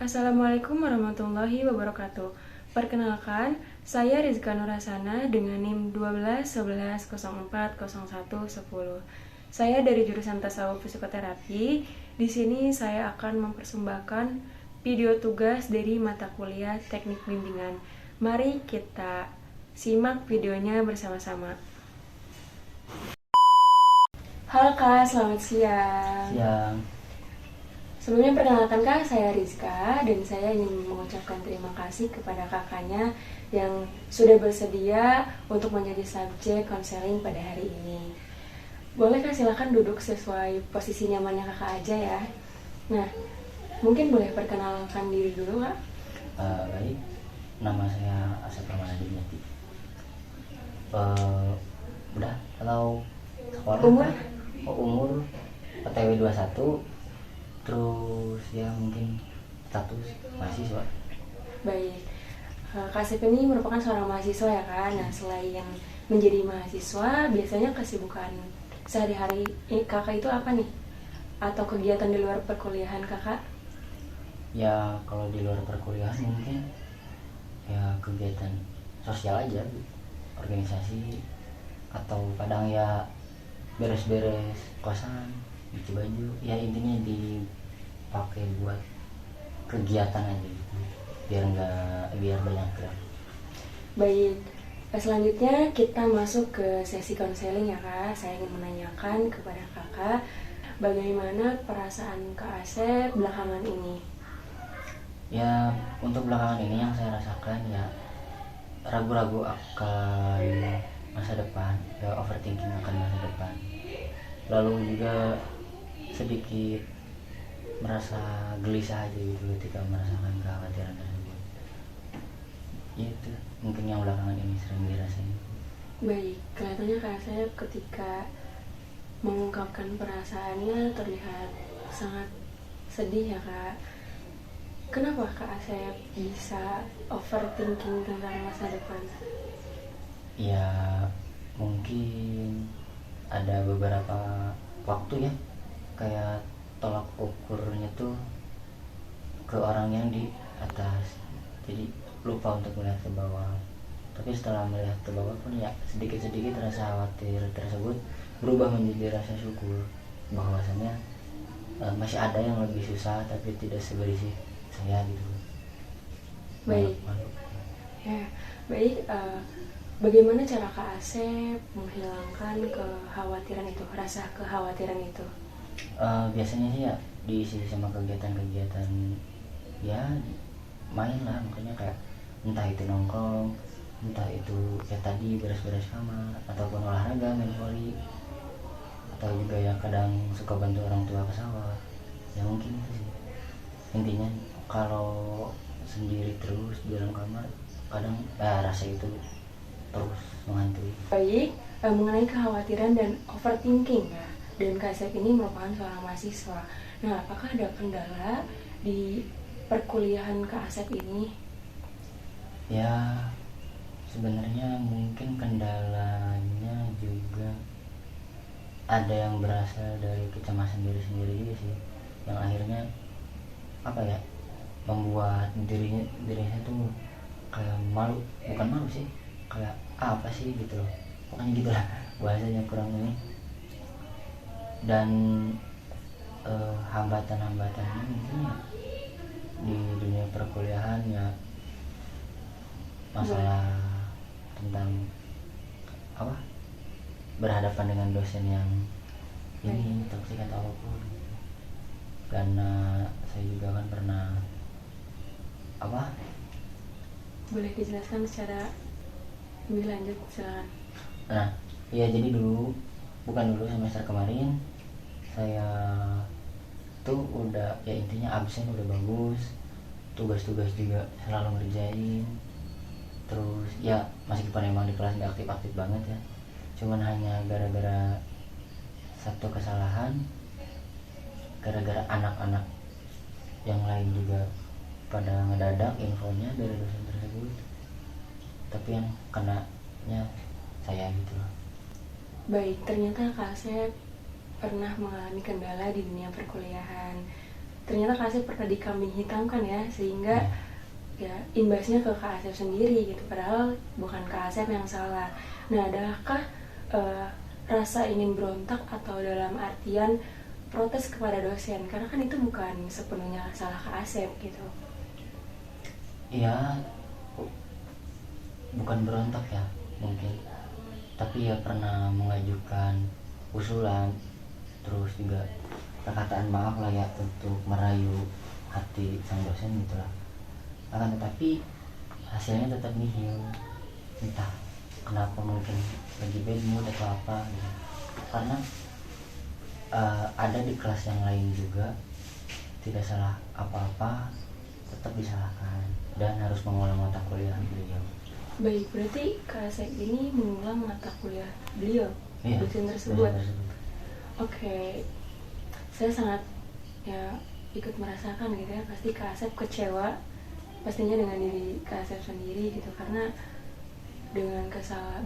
Assalamualaikum warahmatullahi wabarakatuh. Perkenalkan, saya Rizka Nurasana dengan NIM 1211040110. Saya dari jurusan Tasawuf Psikoterapi. Di sini saya akan mempersembahkan video tugas dari mata kuliah Teknik Bimbingan. Mari kita simak videonya bersama-sama. Halo Kak, selamat siang. Siang. Sebelumnya perkenalkan Kak, saya Rizka dan saya ingin mengucapkan terima kasih kepada kakaknya yang sudah bersedia untuk menjadi subjek konseling pada hari ini. Boleh Kak, silakan duduk sesuai posisi nyamannya kakak aja ya. Nah, mungkin boleh perkenalkan diri dulu Kak. Baik, nama saya Asep Ramana Dimyati. Udah, kalau sekolah Umur? umur OTW 21. Terus ya mungkin status mahasiswa. Baik, Kak Asep ini merupakan seorang mahasiswa ya Kak. Nah, selain menjadi mahasiswa, biasanya kesibukan sehari-hari kakak itu apa nih? Atau kegiatan di luar perkuliahan kakak? Ya kalau di luar perkuliahan mungkin ya kegiatan sosial aja, organisasi, atau kadang ya beres-beres kosan, cuci baju, ya intinya dipakai buat kegiatan aja gitu, biar banyak gerak. Baik, selanjutnya kita masuk ke sesi konseling ya Kak. Saya ingin menanyakan kepada kakak, bagaimana perasaan Kak Asep belakangan ini? Ya untuk belakangan ini yang saya rasakan ya ragu-ragu akan masa depan, ya overthinking akan masa depan, lalu juga sedikit merasa gelisah aja gitu ketika merasakan kekhawatiran tersebut. Ya itu mungkin yang belakangan ini sering dirasain. Baik, kelihatannya Kak Asep ketika mengungkapkan perasaannya terlihat sangat sedih ya Kak. Kenapa Kak Asep bisa overthinking tentang masa depan? Ya mungkin ada beberapa waktu ya kayak tolak ukurnya tuh ke orang yang di atas, jadi lupa untuk melihat ke bawah. Tapi setelah melihat ke bawah pun ya sedikit-sedikit rasa khawatir tersebut berubah menjadi rasa syukur bahwasannya masih ada yang lebih susah tapi tidak seberisik saya gitu. Baik. Ya, baik. Bagaimana cara Kak Asep menghilangkan kekhawatiran itu, rasa kekhawatiran itu? Biasanya sih ya diisi sama kegiatan-kegiatan, ya main lah, makanya kayak entah itu nongkrong, entah itu ya tadi beres-beres kamar, ataupun olahraga, main volley, atau juga ya kadang suka bantu orang tua ke sawah. Ya mungkin itu sih intinya. Kalau sendiri terus di dalam kamar kadang rasa itu terus menghantui. Baik, mengenai kekhawatiran dan overthinking ya. Dan Kak Asep ini merupakan seorang mahasiswa. Nah, apakah ada kendala di perkuliahan Kak Asep ini? Ya sebenarnya mungkin kendalanya juga ada yang berasal dari kecemasan diri sendiri juga sih, yang akhirnya apa ya membuat dirinya tuh kayak malu, bukan malu sih, kayak apa sih gitu loh, pokoknya gitulah bahasanya kurang ini. Dan hambatan-hambatannya mungkin ya di dunia perkuliahan ya masalah tentang apa, berhadapan dengan dosen yang ini toksik atau apapun. Karena saya juga kan pernah apa. Boleh dijelaskan secara lebih lanjut, silakan. Nah ya jadi bukan dulu semester kemarin saya tuh udah ya intinya absen udah bagus, tugas-tugas juga selalu ngerjain, terus ya meskipun emang di kelas gak aktif-aktif banget ya, cuman hanya gara-gara satu kesalahan, gara-gara anak-anak yang lain juga pada ngedadak infonya dari dosen tersebut, tapi yang kenanya saya gitu loh. Baik, ternyata Kak Asep pernah mengalami kendala di dunia perkuliahan. ternyata Kak Asep pernah dikambing hitamkan ya, sehingga ya imbasnya ke Kak Asep sendiri gitu, padahal bukan Kak Asep yang salah. Nah, adakah rasa ingin berontak atau dalam artian protes kepada dosen, karena kan itu bukan sepenuhnya salah Kak Asep gitu? Ya bukan berontak ya mungkin, tapi ya pernah mengajukan usulan, terus juga perkataan maaf lah ya untuk merayu hati sang dosen gitulah. Akan tetapi hasilnya tetap nihil, entah kenapa, mungkin lagi bad mood atau apa gitu. Karena ada di kelas yang lain juga tidak salah apa-apa tetap disalahkan dan harus mengulang mata kuliah beliau. Baik, berarti Kak Asep ini mengulang mata kuliah beliau, Iya, dosen tersebut. dosen tersebut. Oke, saya sangat ya ikut merasakan gitu ya, pasti Kak Asep kecewa pastinya dengan diri Kak Asep sendiri gitu, karena dengan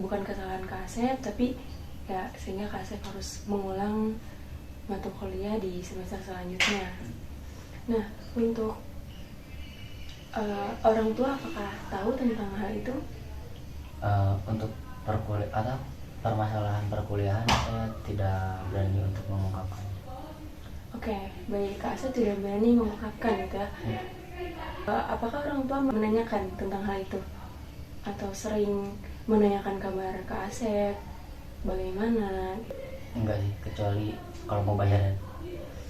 bukan kesalahan Kak Asep, tapi ya sehingga Kak Asep harus mengulang mata kuliah di semester selanjutnya. Nah, untuk orang tua apakah tahu tentang hal itu? Untuk atau permasalahan perkuliahan saya tidak berani untuk mengungkapkan. Oke, baik, Kak Asep tidak berani mengungkapkan gitu ya. Apakah orang tua menanyakan tentang hal itu? Atau sering menanyakan kabar Kak Asep, bagaimana? Enggak sih, kecuali kalau mau bayaran.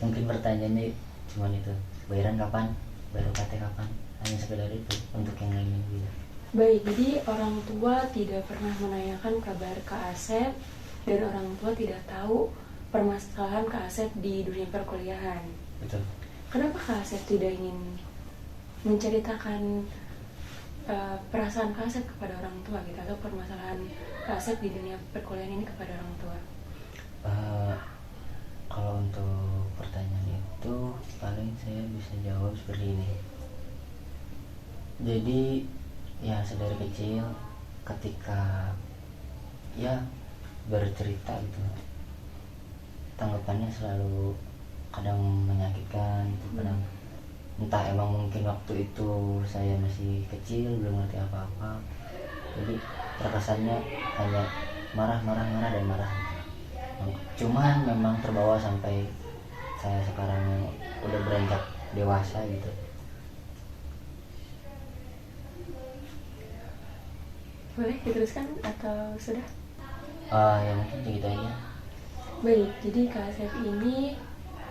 Mungkin pertanyaannya cuma itu, bayaran kapan, bayar UKT kapan, hanya sekedar itu. Untuk yang lainnya gitu. Baik, jadi orang tua tidak pernah menanyakan kabar Kak Asep, dan orang tua tidak tahu permasalahan Kak Asep di dunia perkuliahan. Betul. Kenapa Kak Asep tidak ingin menceritakan perasaan Kak Asep kepada orang tua gitu, atau permasalahan Kak Asep di dunia perkuliahan ini kepada orang tua? Kalau untuk pertanyaan itu paling saya bisa jawab seperti ini. Jadi ya sedari kecil ketika ya bercerita gitu, tanggapannya selalu kadang menyakitkan gitu, kadang entah emang mungkin waktu itu saya masih kecil belum ngerti apa-apa, jadi terkesannya hanya marah dan marah. Cuman memang terbawa sampai saya sekarang udah beranjak dewasa gitu. Boleh diteruskan atau sudah? Ya mungkin segitu aja. Baik, jadi Kak Asep ini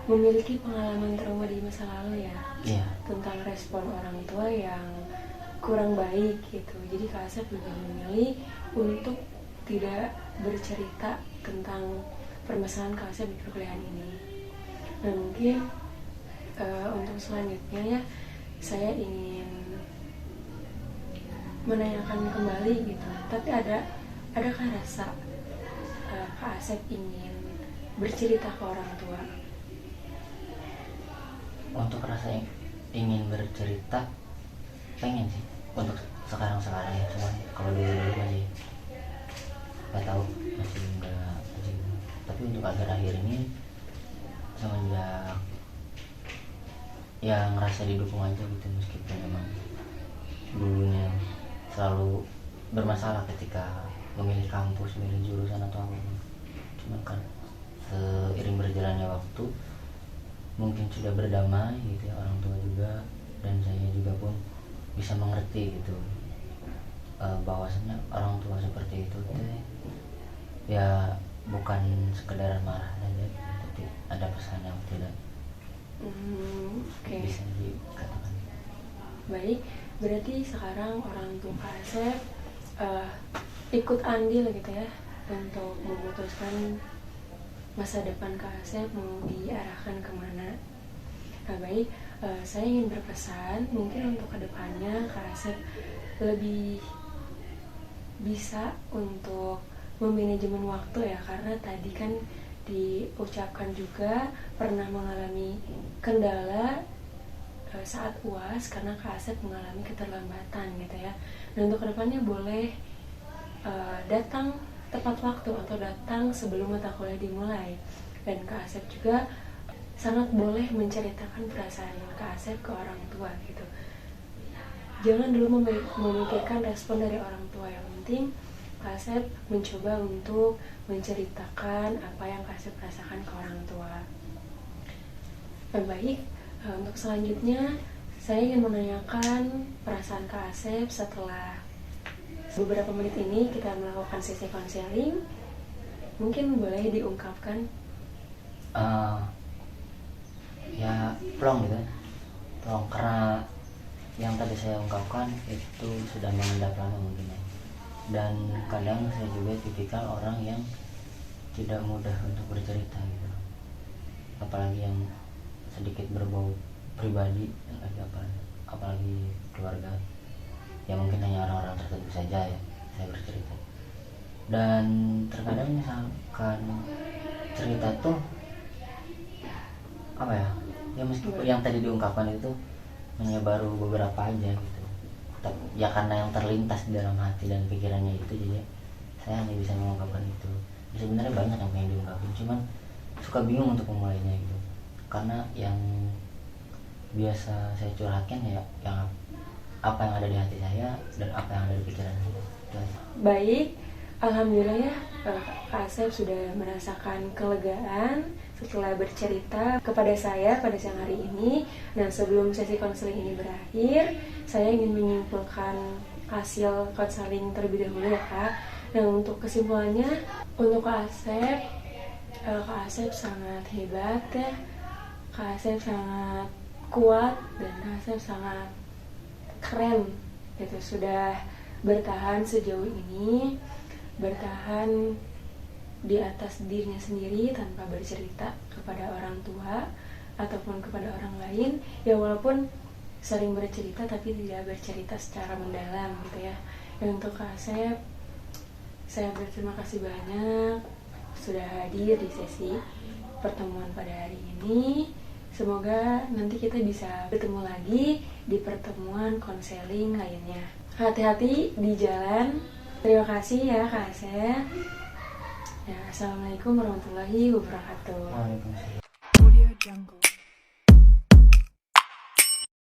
memiliki pengalaman trauma di masa lalu ya, Iya. tentang respon orang tua yang kurang baik gitu. Jadi Kak Asep lebih memilih untuk tidak bercerita tentang permasalahan Kak Asep di perkuliahan ini. Nah, mungkin untuk selanjutnya ya, saya ingin menanyakan kembali gitu. Tapi adakah rasa Kak Asep ingin bercerita ke orang tua? Untuk rasa ingin bercerita pengen sih untuk sekarang ya, cuman kalau dulu masih nggak tahu, masih nggak. Tapi untuk akhir-akhir ini semenjak ya ngerasa didukung aja gitu, meskipun memang dulunya selalu bermasalah ketika memilih kampus, memilih jurusan atau apapun. Cuman kan seiring berjalannya waktu mungkin sudah berdamai gitu ya, orang tua juga dan saya juga pun bisa mengerti gitu, bahwasannya orang tua seperti itu ya bukan sekedar marah saja, tapi ada pesan yang tidak bisa dikatakan. Baik, berarti sekarang orang tua Kak Asep ikut andil gitu ya untuk memutuskan masa depan Kak Asep mau diarahkan kemana. Nah, baik, saya ingin berpesan mungkin untuk kedepannya Kak Asep lebih bisa untuk memanajemen waktu ya, karena tadi kan diucapkan juga pernah mengalami kendala saat UAS karena Kak Asep mengalami keterlambatan gitu ya. Dan untuk kedepannya boleh datang tepat waktu atau datang sebelum mata kuliah dimulai. Dan Kak Asep juga sangat boleh menceritakan perasaan Kak Asep ke orang tua gitu. Jangan dulu memikirkan respon dari orang tua, yang penting Kak Asep mencoba untuk menceritakan apa yang Kak Asep rasakan ke orang tua. Baik, untuk selanjutnya saya ingin menanyakan perasaan Kak Asep setelah beberapa menit ini kita melakukan sesi konseling. Mungkin boleh diungkapkan? Ya plong gitu, plong, karena yang tadi saya ungkapkan itu sudah mengendap lama mungkin ya. Dan kadang saya juga tipikal orang yang tidak mudah untuk bercerita gitu, apalagi yang sedikit berbau pribadi, apalagi keluarga, ya mungkin hanya orang-orang tertentu saja ya saya bercerita. Dan terkadang misalkan cerita tuh apa ya, ya meskipun yang tadi diungkapkan itu hanya baru beberapa aja gitu, ya karena yang terlintas di dalam hati dan pikirannya itu, jadi saya hanya bisa mengungkapkan itu. Sebenarnya banyak yang pengen diungkapin, cuman suka bingung untuk memulainya gitu, karena yang biasa saya curhatkan ya yang apa yang ada di hati saya dan apa yang ada di pikiran saya. Baik, alhamdulillah ya Kak Asep sudah merasakan kelegaan setelah bercerita kepada saya pada siang hari ini. Nah, sebelum sesi konseling ini berakhir, saya ingin menyimpulkan hasil konseling terlebih dahulu ya Kak. Nah, untuk kesimpulannya, untuk Kak Asep sangat hebat ya. Kak Asep sangat kuat dan Kak Asep sangat keren gitu, sudah bertahan sejauh ini, bertahan di atas dirinya sendiri tanpa bercerita kepada orang tua ataupun kepada orang lain, ya walaupun sering bercerita tapi tidak bercerita secara mendalam gitu ya. Dan untuk Kak Asep, saya berterima kasih banyak sudah hadir di sesi pertemuan pada hari ini. Semoga nanti kita bisa bertemu lagi di pertemuan konseling lainnya. Hati-hati di jalan. Terima kasih ya Kak Asep. Ya, assalamualaikum warahmatullahi wabarakatuh. Waalaikumsalam. Audio Jungle.